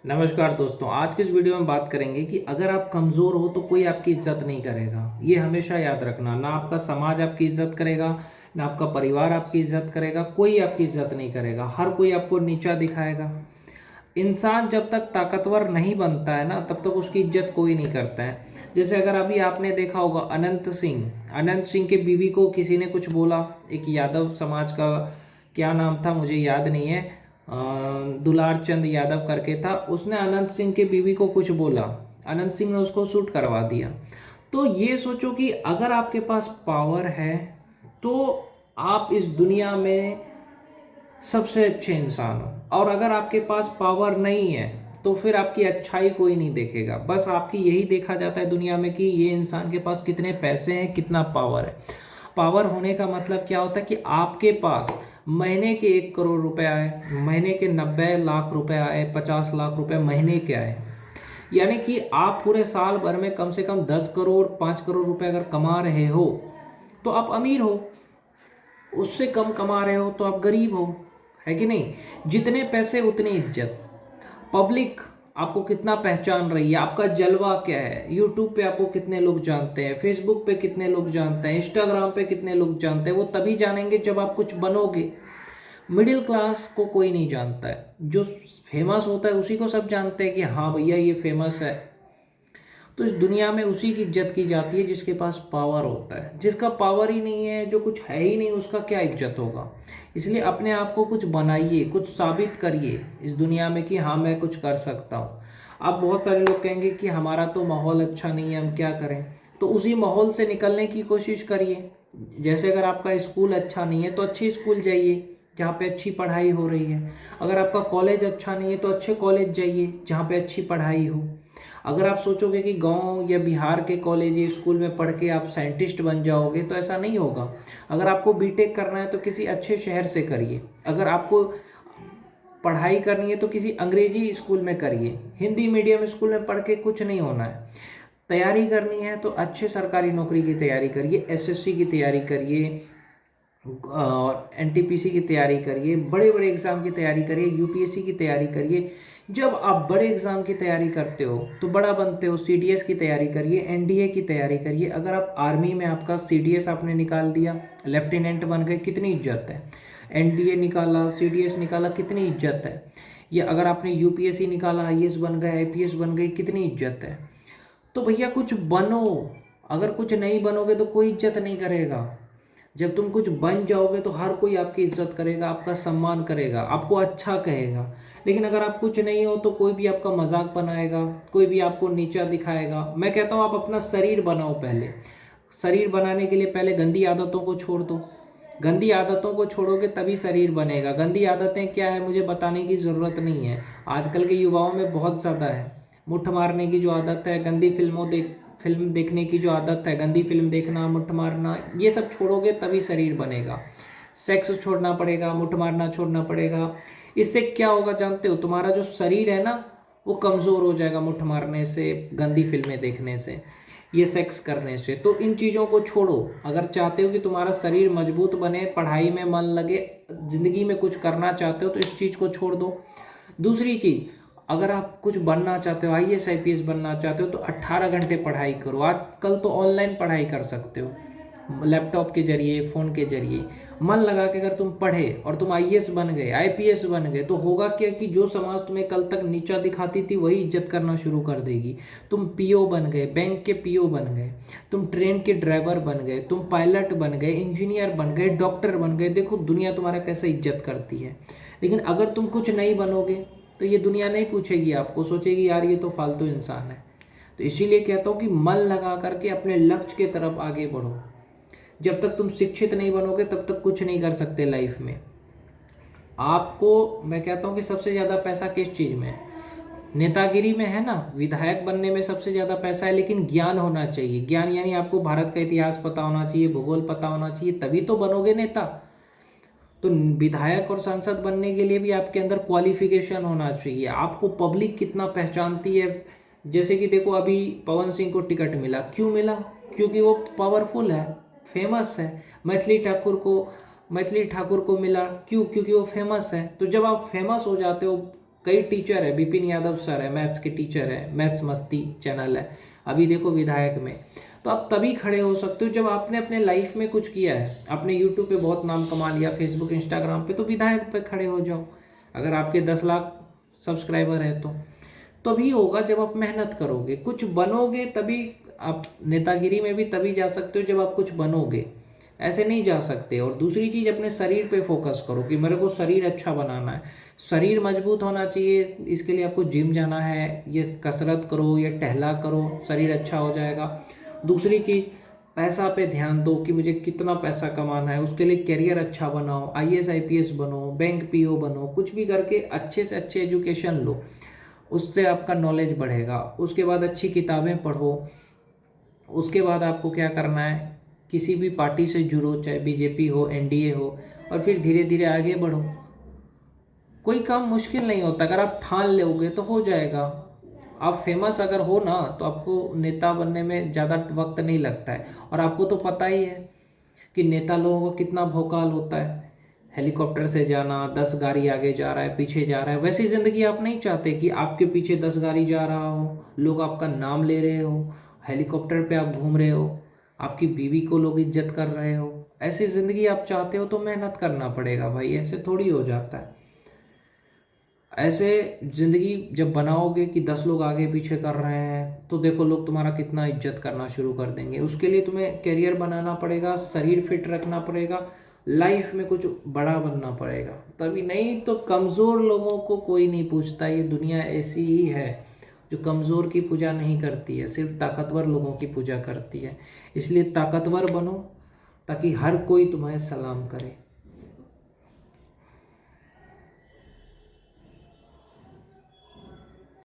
नमस्कार दोस्तों, आज की इस वीडियो में बात करेंगे कि अगर आप कमज़ोर हो तो कोई आपकी इज्जत नहीं करेगा। ये हमेशा याद रखना, ना आपका समाज आपकी इज्जत करेगा, ना आपका परिवार आपकी इज्जत करेगा, कोई आपकी इज्जत नहीं करेगा। हर कोई आपको नीचा दिखाएगा। इंसान जब तक ताकतवर नहीं बनता है ना, तब तक उसकी इज्जत कोई नहीं करता है। जैसे अगर अभी आपने देखा होगा अनंत सिंह के बीवी को किसी ने कुछ बोला, एक यादव समाज का, क्या नाम था मुझे याद नहीं है, दुलार चंद यादव करके था। उसने अनंत सिंह के बीवी को कुछ बोला, अनंत सिंह ने उसको शूट करवा दिया। तो ये सोचो कि अगर आपके पास पावर है तो आप इस दुनिया में सबसे अच्छे इंसान हो, और अगर आपके पास पावर नहीं है तो फिर आपकी अच्छाई कोई नहीं देखेगा। बस आपकी यही देखा जाता है दुनिया में कि ये इंसान के पास कितने पैसे हैं, कितना पावर है। पावर होने का मतलब क्या होता है कि आपके पास महीने के 1 करोड़ रुपए आए, महीने के 90 लाख रुपए आए, 50 लाख रुपए महीने के आए, यानी कि आप पूरे साल भर में कम से कम 10 करोड़ 5 करोड़ रुपए अगर कमा रहे हो तो आप अमीर हो। उससे कम कमा रहे हो तो आप गरीब हो, है कि नहीं। जितने पैसे उतनी इज्जत। पब्लिक आपको कितना पहचान रही है, आपका जलवा क्या है, यूट्यूब पे आपको कितने लोग जानते हैं, फेसबुक पे कितने लोग जानते हैं, इंस्टाग्राम पे कितने लोग जानते हैं, वो तभी जानेंगे जब आप कुछ बनोगे। मिडिल क्लास को कोई नहीं जानता है, जो फेमस होता है उसी को सब जानते हैं कि हाँ भैया ये फेमस है। तो इस दुनिया में उसी की इज्जत की जाती है जिसके पास पावर होता है। जिसका पावर ही नहीं है, जो कुछ है ही नहीं, उसका क्या इज्जत होगा। इसलिए अपने आप को कुछ बनाइए, कुछ साबित करिए इस दुनिया में कि हाँ मैं कुछ कर सकता हूँ। अब बहुत सारे लोग कहेंगे कि हमारा तो माहौल अच्छा नहीं है, हम क्या करें। तो उसी माहौल से निकलने की कोशिश करिए। जैसे अगर आपका स्कूल अच्छा नहीं है तो अच्छे स्कूल जाइए जहाँ पे अच्छी पढ़ाई हो रही है। अगर आपका कॉलेज अच्छा नहीं है तो अच्छे कॉलेज जाइए जहाँ पे अच्छी पढ़ाई हो। अगर आप सोचोगे कि गांव या बिहार के कॉलेज या स्कूल में पढ़ के आप साइंटिस्ट बन जाओगे तो ऐसा नहीं होगा। अगर आपको बीटेक करना है तो किसी अच्छे शहर से करिए। अगर आपको पढ़ाई करनी है तो किसी अंग्रेजी स्कूल में करिए। हिंदी मीडियम स्कूल में पढ़ के कुछ नहीं होना है। तैयारी करनी है तो अच्छे सरकारी नौकरी की तैयारी करिए, एसएससी की तैयारी करिए, और एनटीपीसी की तैयारी करिए, बड़े बड़े एग्ज़ाम की तैयारी करिए, यूपीएससी की तैयारी करिए। जब आप बड़े एग्ज़ाम की तैयारी करते हो तो बड़ा बनते हो, सीडीएस की तैयारी करिए, एनडीए की तैयारी करिए। अगर आप आर्मी में आपका सीडीएस आपने निकाल दिया, लेफ्टिनेंट बन गए, कितनी इज्जत है। एनडीए निकाला, सीडीएस निकाला, कितनी इज्जत है। या अगर आपने यूपीएससी निकाला, आईएएस बन गए, आईपीएस बन गई, कितनी इज्जत है। तो भैया कुछ बनो। अगर कुछ नहीं बनोगे तो कोई इज्जत नहीं करेगा। जब तुम कुछ बन जाओगे तो हर कोई आपकी इज्जत करेगा, आपका सम्मान करेगा, आपको अच्छा कहेगा। लेकिन अगर आप कुछ नहीं हो तो कोई भी आपका मजाक बनाएगा, कोई भी आपको नीचा दिखाएगा। मैं कहता हूँ आप अपना शरीर बनाओ पहले। शरीर बनाने के लिए पहले गंदी आदतों को छोड़ दो। गंदी आदतों को छोड़ोगे तभी शरीर बनेगा। गंदी आदतें क्या है मुझे बताने की ज़रूरत नहीं है, आजकल के युवाओं में बहुत ज़्यादा है। मुट्ठ मारने की जो आदत है, गंदी फिल्म देखने की जो आदत है, गंदी फिल्म देखना, मुट्ठ मारना, ये सब छोड़ोगे तभी शरीर बनेगा। सेक्स छोड़ना पड़ेगा, मुट्ठ मारना छोड़ना पड़ेगा। इससे क्या होगा जानते हो, तुम्हारा जो शरीर है ना वो कमज़ोर हो जाएगा मुट्ठ मारने से, गंदी फिल्में देखने से, ये सेक्स करने से। तो इन चीज़ों को छोड़ो। अगर चाहते हो कि तुम्हारा शरीर मजबूत बने, पढ़ाई में मन लगे, ज़िंदगी में कुछ करना चाहते हो तो इस चीज़ को छोड़ दो। दूसरी चीज़, अगर आप कुछ बनना चाहते हो, आईएएस आईपीएस बनना चाहते हो तो 18 घंटे पढ़ाई करो। आजकल तो ऑनलाइन पढ़ाई कर सकते हो, लैपटॉप के जरिए, फ़ोन के जरिए। मन लगा के अगर तुम पढ़े और तुम आईएएस बन गए, आईपीएस बन गए, तो होगा क्या कि जो समाज तुम्हें कल तक नीचा दिखाती थी वही इज्जत करना शुरू कर देगी। तुम पीओ बन गए, बैंक के पीओ बन गए, तुम ट्रेन के ड्राइवर बन गए, तुम पायलट बन गए, इंजीनियर बन गए, डॉक्टर बन गए। देखो दुनिया तुम्हारा कैसे इज्जत करती है। लेकिन अगर तुम कुछ नहीं बनोगे तो ये दुनिया नहीं पूछेगी आपको, सोचेगी यार ये तो फालतू इंसान है। तो इसीलिए कहता हूँ कि मन लगा करके अपने लक्ष्य की तरफ आगे बढ़ो। जब तक तुम शिक्षित नहीं बनोगे तब तक कुछ नहीं कर सकते लाइफ में। आपको मैं कहता हूँ कि सबसे ज़्यादा पैसा किस चीज़ में है, नेतागिरी में है ना। विधायक बनने में सबसे ज़्यादा पैसा है, लेकिन ज्ञान होना चाहिए। ज्ञान यानी आपको भारत का इतिहास पता होना चाहिए, भूगोल पता होना चाहिए, तभी तो बनोगे नेता। तो विधायक और सांसद बनने के लिए भी आपके अंदर क्वालिफिकेशन होना चाहिए। आपको पब्लिक कितना पहचानती है। जैसे कि देखो अभी पवन सिंह को टिकट मिला, क्यों मिला? क्योंकि वो पावरफुल है, फेमस है। मैथिली ठाकुर को मिला, क्यों? क्योंकि वो फेमस है। तो जब आप फेमस हो जाते हो, कई टीचर है, विपिन यादव सर है, मैथ्स के टीचर है, मैथ्स मस्ती चैनल है, अभी देखो विधायक में। तो आप तभी खड़े हो सकते हो जब आपने अपने लाइफ में कुछ किया है। आपने यूट्यूब पे बहुत नाम कमा लिया, फेसबुक इंस्टाग्राम पे, तो विधायक पे खड़े हो जाओ। अगर आपके 10 लाख सब्सक्राइबर है तो तभी होगा जब आप मेहनत करोगे, कुछ बनोगे, तभी आप नेतागिरी में भी तभी जा सकते हो जब आप कुछ बनोगे, ऐसे नहीं जा सकते। और दूसरी चीज़, अपने शरीर पे फोकस करो कि मेरे को शरीर अच्छा बनाना है, शरीर मजबूत होना चाहिए, इसके लिए आपको जिम जाना है, ये कसरत करो, ये टहला करो, शरीर अच्छा हो जाएगा। दूसरी चीज़, पैसा पे ध्यान दो कि मुझे कितना पैसा कमाना है, उसके लिए करियर अच्छा बनाओ, आईएएस आईपीएस बनो, बैंक पीओ बनो, कुछ भी करके अच्छे से अच्छे एजुकेशन लो, उससे आपका नॉलेज बढ़ेगा। उसके बाद अच्छी किताबें पढ़ो। उसके बाद आपको क्या करना है, किसी भी पार्टी से जुड़ो, चाहे बीजेपी हो, एनडीए हो, और फिर धीरे धीरे आगे बढ़ो। कोई काम मुश्किल नहीं होता, अगर आप ठान लोगे तो हो जाएगा। आप फेमस अगर हो ना, तो आपको नेता बनने में ज़्यादा वक्त नहीं लगता है। और आपको तो पता ही है कि नेता लोगों को कितना भौकाल होता है, हेलीकॉप्टर से जाना, 10 गाड़ी आगे जा रहा है, पीछे जा रहा है। वैसी ज़िंदगी आप नहीं चाहते कि आपके पीछे 10 गाड़ी जा रहा हो, लोग आपका नाम ले रहे हो, हेलीकॉप्टर पे आप घूम रहे हो, आपकी बीवी को लोग इज्जत कर रहे हो। ऐसी ज़िंदगी आप चाहते हो तो मेहनत करना पड़ेगा भाई, ऐसे थोड़ी हो जाता है। ऐसे ज़िंदगी जब बनाओगे कि 10 लोग आगे पीछे कर रहे हैं, तो देखो लोग तुम्हारा कितना इज्जत करना शुरू कर देंगे। उसके लिए तुम्हें करियर बनाना पड़ेगा, शरीर फिट रखना पड़ेगा, लाइफ में कुछ बड़ा बनना पड़ेगा, तभी। नहीं तो कमज़ोर लोगों को कोई नहीं पूछता। ये दुनिया ऐसी ही है जो कमज़ोर की पूजा नहीं करती है, सिर्फ ताकतवर लोगों की पूजा करती है। इसलिए ताकतवर बनो ताकि हर कोई तुम्हें सलाम करे।